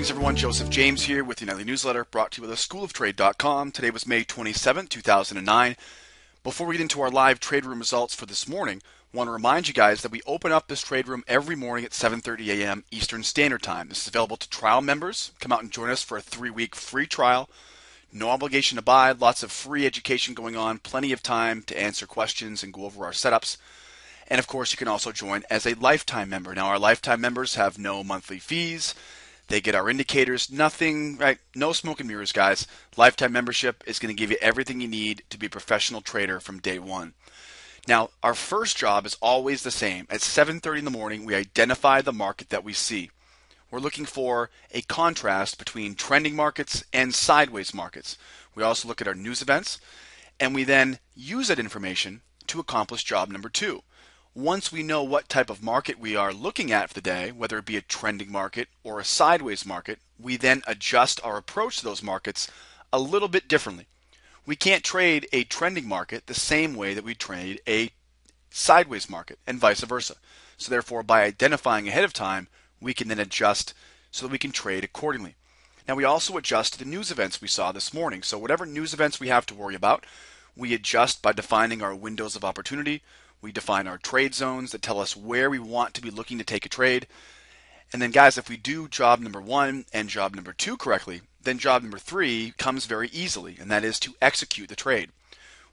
Greetings everyone, Joseph James here with the nightly newsletter brought to you by schooloftrade.com. Today was May 27, 2009. Before we get into our live trade room results for this morning, I want to remind you guys that we open up this trade room every morning at 7:30 a.m. Eastern Standard Time. This is available to trial members. Come out and join us for a 3-week free trial. No obligation to buy, lots of free education going on, plenty of time to answer questions and go over our setups. And of course, you can also join as a lifetime member. Now, our lifetime members have no monthly fees. They get our indicators, nothing, right? No smoke and mirrors, guys. Lifetime membership is going to give you everything you need to be a professional trader from day one. Now, our first job is always the same. At 7:30 in the morning, we identify the market that we see. We're looking for a contrast between trending markets and sideways markets. We also look at our news events, and we then use that information to accomplish job number 2. Once we know what type of market we are looking at for the day, whether it be a trending market or a sideways market, we then adjust our approach to those markets a little bit differently. We can't trade a trending market the same way that we trade a sideways market and vice versa. So therefore, by identifying ahead of time, we can then adjust so that we can trade accordingly. Now, we also adjust to the news events we saw this morning. So whatever news events we have to worry about, we adjust by defining our windows of opportunity. We define our trade zones that tell us where we want to be looking to take a trade. And then, guys, if we do job number 1 and job number 2 correctly, then job number 3 comes very easily, and that is to execute the trade.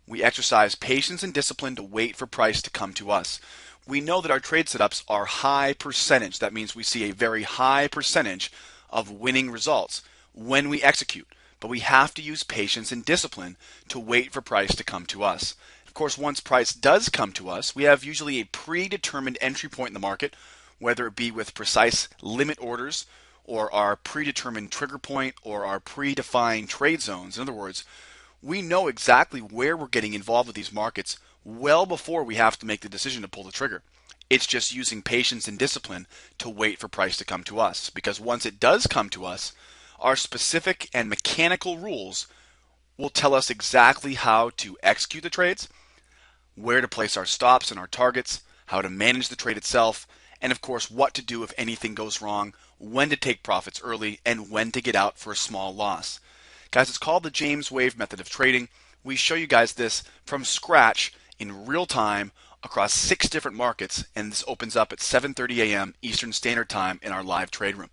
We exercise patience and discipline to wait for price to come to us. We know that our trade setups are high percentage. That means we see a very high percentage of winning results when we execute. But we have to use patience and discipline to wait for price to come to us. Of course, once price does come to us, we have usually a predetermined entry point in the market, whether it be with precise limit orders or our predetermined trigger point or our predefined trade zones. In other words, we know exactly where we're getting involved with these markets well before we have to make the decision to pull the trigger. It's just using patience and discipline to wait for price to come to us, because once it does come to us, our specific and mechanical rules will tell us exactly how to execute the trades, where to place our stops and our targets, how to manage the trade itself, and of course what to do if anything goes wrong, when to take profits early, and when to get out for a small loss. Guys, it's called the James Wave method of trading. We show you guys this from scratch in real time across 6 different markets, and this opens up at 7:30 a.m. Eastern Standard Time in our live trade room.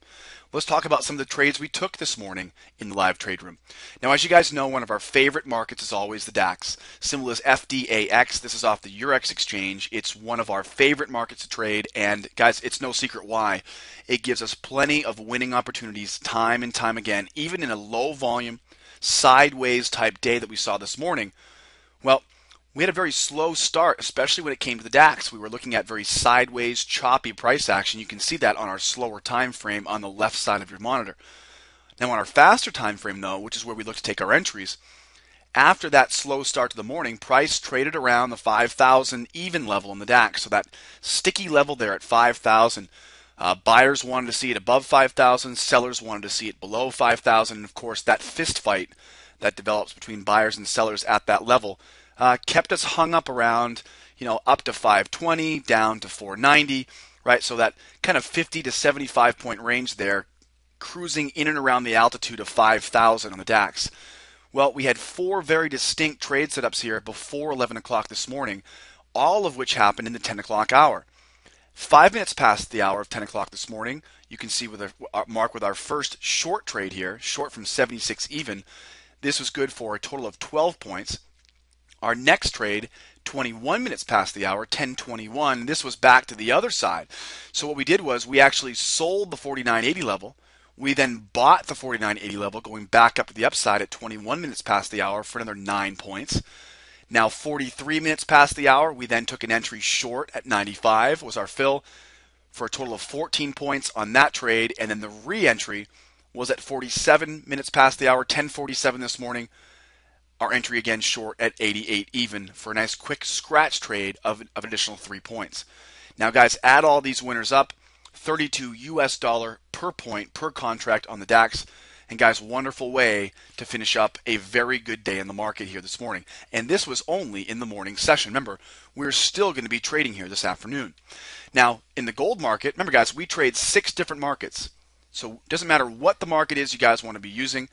Let's talk about some of the trades we took this morning in the live trade room. Now, as you guys know, one of our favorite markets is always the DAX. Symbol is FDAX. This is off the eurex exchange. It's one of our favorite markets to trade, and guys, it's no secret why. It gives us plenty of winning opportunities time and time again, even in a low volume, sideways type day that we saw this morning. Well, we had a very slow start, especially when it came to the DAX. We were looking at very sideways, choppy price action. You can see that on our slower time frame on the left side of your monitor. Now, on our faster time frame, though, which is where we look to take our entries, after that slow start to the morning, price traded around the 5,000 even level in the DAX. So that sticky level there at 5,000. Buyers wanted to see it above 5,000. Sellers wanted to see it below 5,000. And of course, that fist fight that develops between buyers and sellers at that level kept us hung up around, up to 520, down to 490, right? So that kind of 50 to 75 point range there, cruising in and around the altitude of 5,000 on the DAX. Well, we had 4 very distinct trade setups here before 11 o'clock this morning, all of which happened in the 10 o'clock hour. 5 minutes past the hour of 10 o'clock this morning, you can see with a mark with our first short trade here, short from 76 even. This was good for a total of 12 points. Our next trade, 21 minutes past the hour, 10:21, this was back to the other side. So what we did was we actually sold the 49.80 level. We then bought the 49.80 level, going back up to the upside at 21 minutes past the hour for another 9 points. Now 43 minutes past the hour, we then took an entry short at 95 was our fill for a total of 14 points on that trade. And then the re-entry was at 47 minutes past the hour, 10:47 this morning. Our entry again short at 88 even for a nice quick scratch trade of an additional 3 points. Now, guys, add all these winners up, $32 US per point per contract on the DAX. And guys, wonderful way to finish up a very good day in the market here this morning. And this was only in the morning session. Remember, we're still going to be trading here this afternoon. Now, in the gold market, remember guys, we trade 6 different markets. So it doesn't matter what the market is you guys want to be using.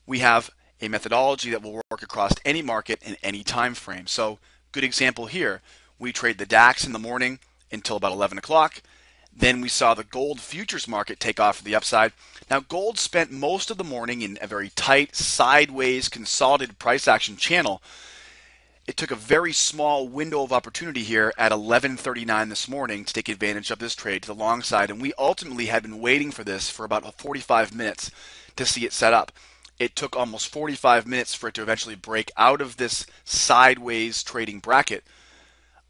We have a methodology that will work across any market in any time frame. So good example here. We trade the DAX in the morning until about 11 o'clock. Then we saw the gold futures market take off to the upside. Now gold spent most of the morning in a very tight, sideways, consolidated price action channel. It took a very small window of opportunity here at 11:39 this morning to take advantage of this trade to the long side, and we ultimately had been waiting for this for about 45 minutes to see it set up. It took almost 45 minutes for it to eventually break out of this sideways trading bracket.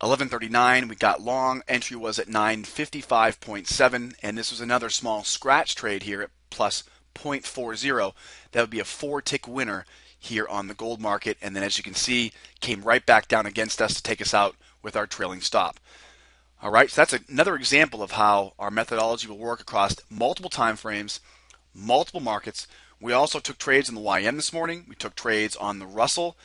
11:39 we got long. Entry was at 955.7, and this was another small scratch trade here at plus 0.40. That would be a 4-tick winner here on the gold market, and then as you can see, came right back down against us to take us out with our trailing stop. All right, so that's another example of how our methodology will work across multiple time frames, multiple markets. We also took trades in the YM this morning. We took trades on the Russell.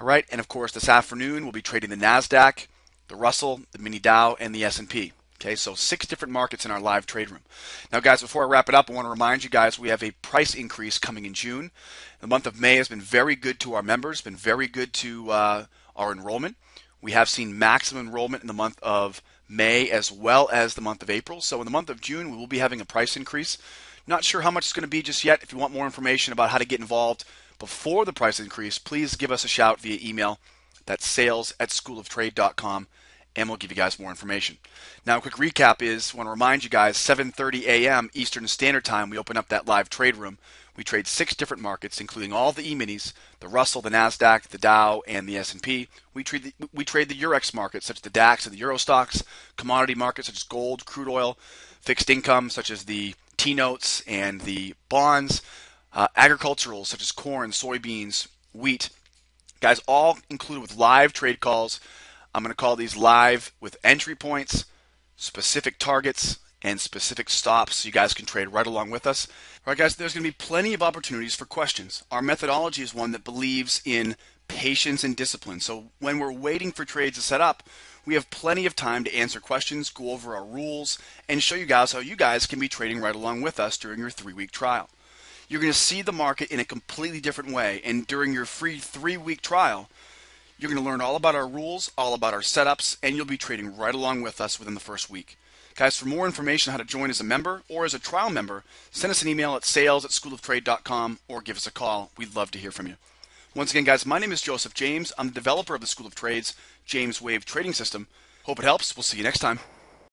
All right, and of course this afternoon we'll be trading the Nasdaq, the Russell, the Mini Dow, and the S&P. Okay, so 6 different markets in our live trade room. Now guys, before I wrap it up, I want to remind you guys we have a price increase coming in June. The month of May has been very good to our members, been very good to our enrollment. We have seen maximum enrollment in the month of May as well as the month of April. So in the month of June, we will be having a price increase. Not sure how much it's going to be just yet. If you want more information about how to get involved before the price increase, please give us a shout via email. That's sales@schooloftrade.com, and we'll give you guys more information. Now, a quick recap is, I want to remind you guys, 7:30 a.m. Eastern Standard Time, we open up that live trade room. We trade 6 different markets, including all the E-minis, the Russell, the Nasdaq, the Dow, and the S&P. We trade the eurex markets, such as the DAX and the Euro stocks, commodity markets, such as gold, crude oil, fixed income, such as the T-notes and the bonds, agricultural, such as corn, soybeans, wheat. Guys, all included with live trade calls. I'm going to call these live with entry points, specific targets, and specific stops so you guys can trade right along with us. All right, guys, there's going to be plenty of opportunities for questions. Our methodology is one that believes in patience and discipline. So when we're waiting for trades to set up, we have plenty of time to answer questions, go over our rules, and show you guys how you guys can be trading right along with us during your 3-week trial. You're going to see the market in a completely different way, and during your free 3-week trial, you're going to learn all about our rules, all about our setups, and you'll be trading right along with us within the first week. Guys, for more information on how to join as a member or as a trial member, send us an email at sales@schooloftrade.com or give us a call. We'd love to hear from you. Once again, guys, my name is Joseph James. I'm the developer of the School of Trade's James Wave trading system. Hope it helps. We'll see you next time.